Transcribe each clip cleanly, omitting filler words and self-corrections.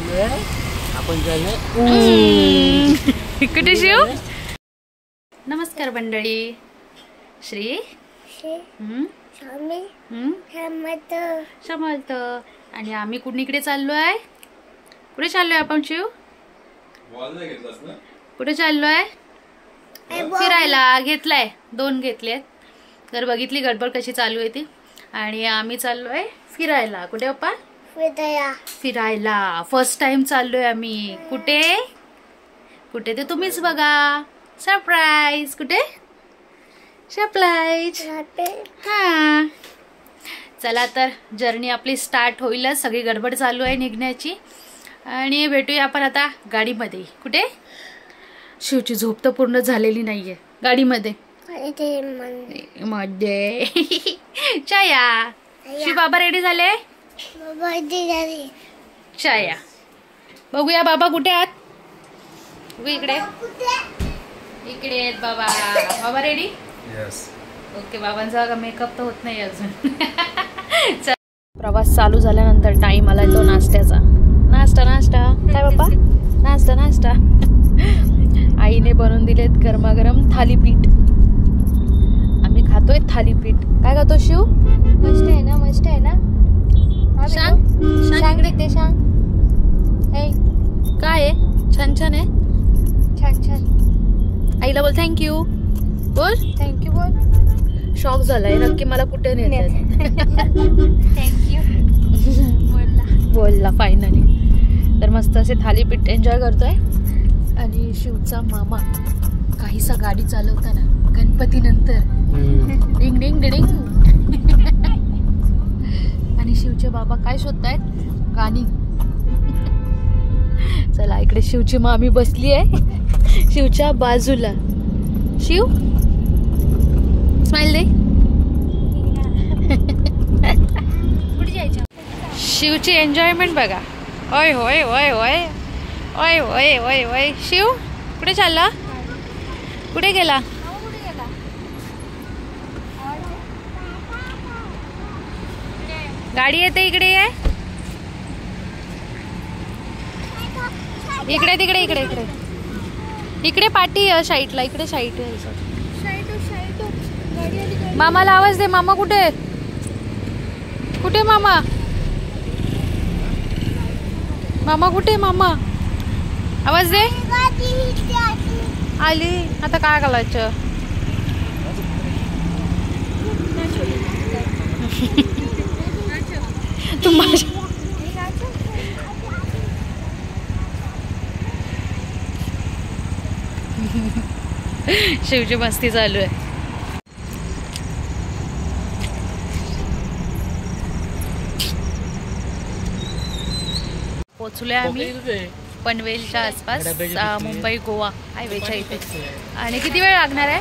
आपण कुठे शिव? नमस्कार मंडळी. श्री समर्थ. आणि आम्ही कुणीकडे चाललोय? कुठे चाललोय आपण शिव? कुठे चाललोय? फिरायला. घेतलाय 2 घेतलेत. तर बघितली गडबड कशी चालू आहे ती. आणि आम्ही चाललोय फिरायला. कुठे पप्पा? फिरायला. फर्स्ट टाइम चाललोय आम्ही. कुठे कुठे ते तुम्हीच बघा. सरप्राईज. कुठे? सरप्राईज. हा चला तर जर्नी आपली स्टार्ट होईलच. सगळी गडबड चालू आहे निघण्याची. आणि भेटूया आपण आता गाडीमध्ये. कुठे? शिवची झोप तर पूर्ण झालेली नाहीये. गाडीमध्ये मध्ये छाया. शिव बाबा रेडी झाले? छाया बघूया बाबा कुठे आहात? इकडे इकडे आहेत बाबा. बाबा रेडी? यस. ओके. बाबांचा मेकअप तर होत नाही अजून. प्रवास चालू झाल्यानंतर टाइम आला तो नाश्त्याचा. नाश्ता नाश्ता काय बाबा? नाश्ता नाश्ता. आईने बनवून दिलेत गरमागरम थालीपीठ. आम्ही खातोय थालीपीठ. काय खातो शिव? मस्त आहे ना? मस्त आहे ना? सांग सांग ते सांग. काय आहे? छान छान आहे. छान छान. आईला बोल थँक्यू. बोल थँक्यू. बोल. शॉक झालाय नक्की मला कुठे नेतात. थँक्यू बोलला फायनली. तर मस्त असे थालीपीठ एन्जॉय करतोय. आणि शिवचा मामा काहीसा गाडी चालवताना गणपती नंतर डिंग डिंग डिंग. आणि शिवचे बाबा काय शोधतायत? गाणी. चला इकडे शिवची मामी बसली आहे शिवच्या बाजूला. शिव स्माइल दे. शिवची एन्जॉयमेंट बघा. ओय होय ओय ओय ओय ओय ओय ओय. शिव कुठे चालला? कुठे गेला? गाडी येते इकडे. आहे इकडे तिकडे इकडे इकडे इकडे पाठी साईडला. इकडे साईड. मामाला आवाज दे. मामा कुठे? कुठे मामा? मामा कुठे? मामा आवाज दे. आली. आता काय करायचं? शिवची मस्ती चालू आहे. पोचलोय आम्ही पनवेलच्या आसपास. मुंबई गोवा हायवेच्या इथे. आणि किती वेळ लागणार आहे?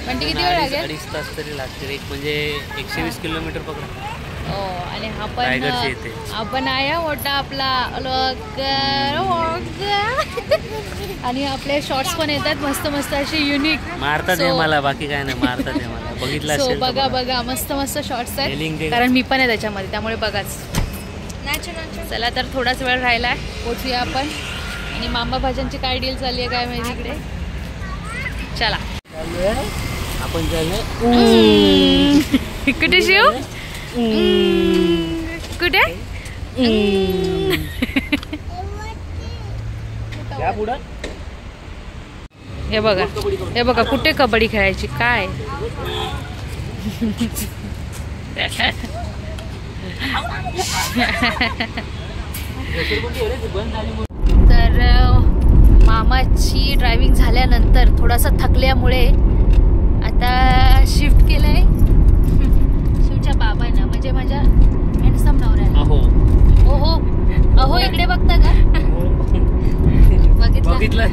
म्हणजे किती वेळ लागेल? 2.5 तास तरी लागतील. एक म्हणजे 120 किलोमीटर पकडा. हो. आणि आपण आया मोठा आपला आणि आपले शॉर्ट्स पण येतात मस्त मस्त असे युनिक. मारतात मला. बाकी काय नाही. मारतात मला. बघितलं असेल. बघा बघा मस्त मस्त शॉर्ट्स आहेत. कारण मी पण आहे त्याच्यामध्ये. त्यामुळे बघाच. चला तर थोडाच वेळ राहिला. पोचूया आपण. आणि मामा भाज्यांची काय डील चालली आहे काय माहिती इकडे. चला आपण कुठे शिव? कुठे? हे बघा हे बघा कुठे कबड्डी खेळायची काय. तर मामाची ड्रायव्हिंग झाल्यानंतर थोडासा थकल्यामुळे आता शिफ्ट केलंय शिवच्या बाबांना. म्हणजे माझ्या हँडसम नवऱ्याला. हो हो अहो इकडे बघता का? बघितलं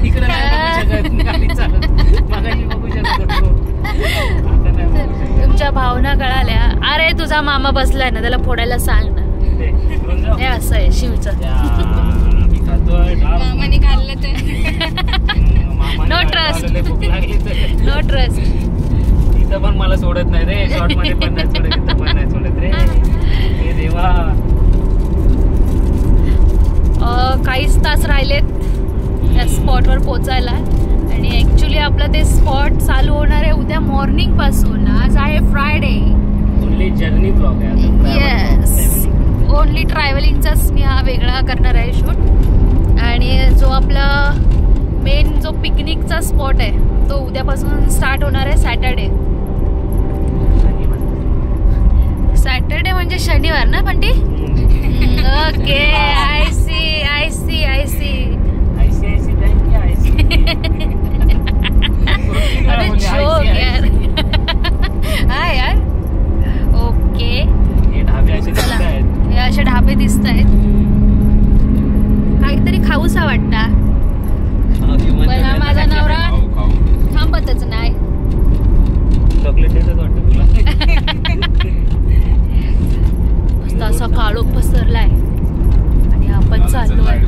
तुमच्या भावना कळाल्या. अरे तुझा मामा बसलाय ना त्याला फोडायला सांग ना. हे असं आहे शिवचं. मामाने खाल्लं तर नो ट्रस्ट. No trust. इथं पण मला सोडत नाही रे. शॉर्ट मध्ये पण नाही सोडत. इथं पण नाही सोडत रे. हे देवा. 22 तास राहिलेत त्या स्पॉटवर पोचायला आणि ॲक्च्युली आपलं ते स्पॉट चालू होणार आहे उद्या मॉर्निंग पासून. आज आहे फ्रायडे. ओनली जर्नी ब्लॉग आहे. येस, ओनली ट्रॅव्हलिंगचाच मी हा वेगळा करणार आहे शूट. आणि जो आपला मेन जो पिकनिकचा स्पॉट आहे तो उद्यापासून स्टार्ट होणार आहे. सॅटर्डे म्हणजे शनिवार ना Bunty? Okay, I see I see I see. अरे जोक यार. हा यार, ओके. हे असे ढाबे दिसत आहेत. काहीतरी खाऊसा वाटता पण हा माझा नवरा थांबतच नाही. चॉकलेट देतात वाटतं तुला. मस्त असा काळोख पसरलाय आणि आपण चाललोय.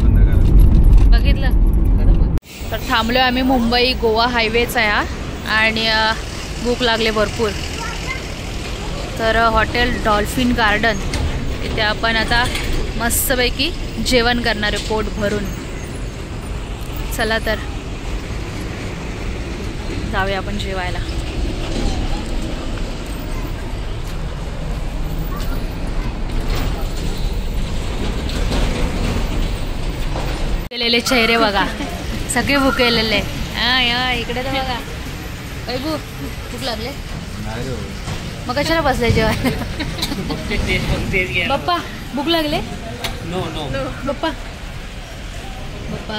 बघितलं तर थांबलोय आम्ही. मुंबई गोवा हायवेच आहे हा आणि भूक लागले भरपूर. तर हॉटेल डॉल्फिन गार्डन इथे आपण आता मस्तपैकी जेवण करणार आहे पोट भरून. चला तर जाऊया आपण जेवायला. भुकेलेले चेहरे बघा, सगळे भुकेलेले. हा या इकडे तर बघा. वैभू भूक लागले मग कशाला बसले जेवायला? बाप्पा भूक लागले? नो नो बाप्पा बाप्पा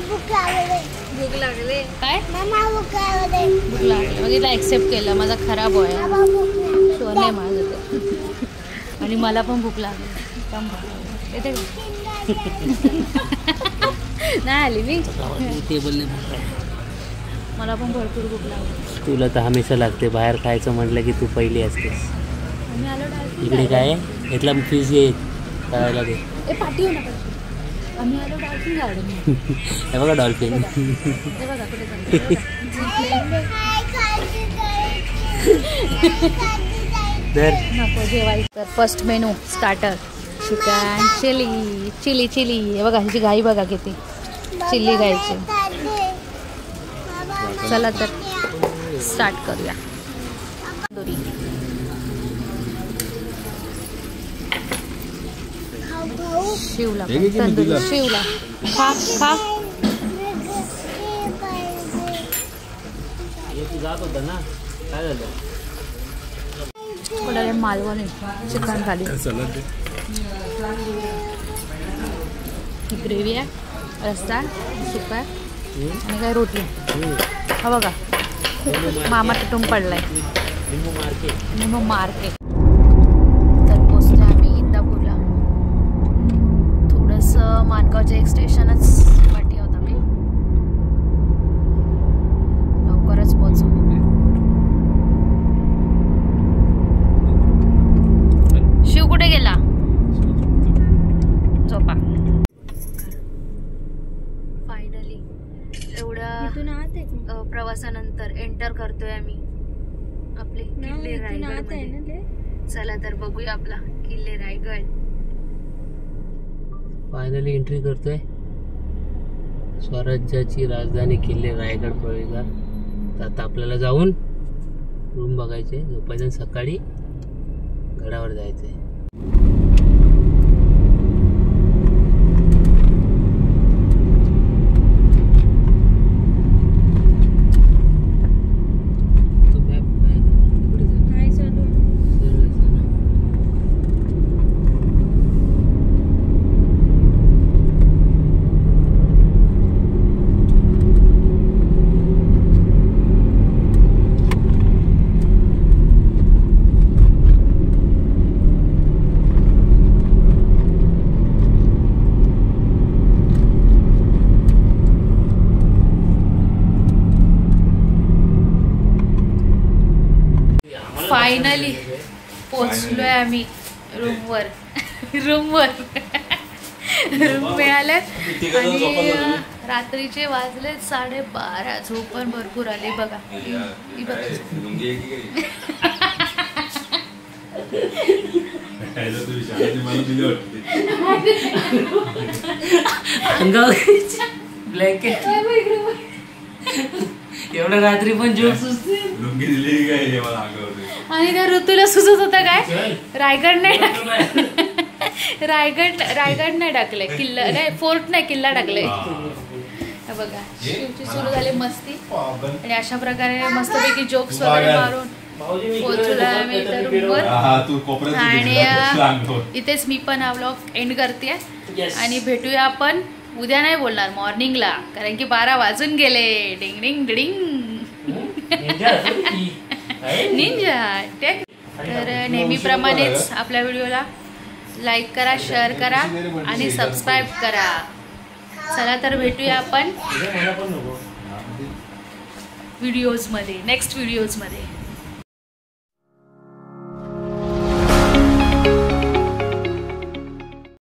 भूक लागले काय? भूक लागले मग इथला ॲक्सेप्ट केलं. माझा खराब होय शोन आहे माझं ते. आणि मला पण भूक लागली. येते नाही आली मी. मला पण भरपूर भूक लागली. तुला तर हमेशा लागते. बाहेर खायचं म्हटलं की तू पहिली असतेस. आम्ही आलो डाल्फिन. इकडे काय आहे? इथला फीज घे करायला दे. ए पाठी हो ना. आम्ही आलो डॉल्फिन गार्डन. हे बघा डॉल्फिन. हे बघा कुठे नको जेवायचं. तर first menu starter chicken chilli. Chilli हे बघा. ह्याची घाई बघा किती. चिल्ली घ्यायची. चला तर स्टार्ट करूया. तंदुरी शिवला तंदुरी शिवला. खा खा. जात होता ना, काय झालं? कोणाला मालवणी चिकन खाली. ही ग्रेव्ही आहे, रस्सा, सुका आणि काय रोटी. हा बघा मामा तुटून पडलाय. निमो मार्केट. तर पोचतोय आम्ही इंदापूरला. थोडंसं मानगावचं एक स्टेशनच पाठी होता मी. लवकरच पोचू. शिव कुठे गेला? झोपा. फायनली एवढ्या प्रवासानंतर एंटर करतोय आम्ही आपले किल्ले रायगड. चला तर बघूया आपला किल्ले रायगड. फायनली एंट्री करतोय स्वराज्याची राजधानी किल्ले रायगड प्रवेशद्वार. तर आता आपल्याला जाऊन रूम बघायचे, झोपायचं, सकाळी गडावर जायचंय. फायनली पोचलोय आम्ही रूमवर. रूम मिळाले आणि रात्रीचे वाजले 12:30. झोप पण भरपूर आली बघा. अंगावर ब्लँकेट एवढं रात्री पण जोक सुचते. आणि त्या ऋतूला सुचत होता काय रायगड नाही रायगड नाही टाकलंय किल्ला नाही फोर्ट नाही किल्ला टाकलंय. बघा शिवची सुरू झाली मस्ती आणि अशा प्रकारे मस्तपैकी जोक्स वगैरे मारून पोहोचला मी त्या रूमवर. आणि इथेच मी पण हा व्लॉग एंड करते आणि भेटूया आपण उद्या. नाही बोलणार मॉर्निंगला कारण की 12 वाजून गेले. डिंग डिंग डिंग निंजा. तर नेहमीप्रमाणेच आपल्या व्हिडिओला लाईक करा, शेअर करा आणि सबस्क्राईब करा. चला तर भेटूया आपण व्हिडिओजमध्ये, नेक्स्ट व्हिडिओजमध्ये.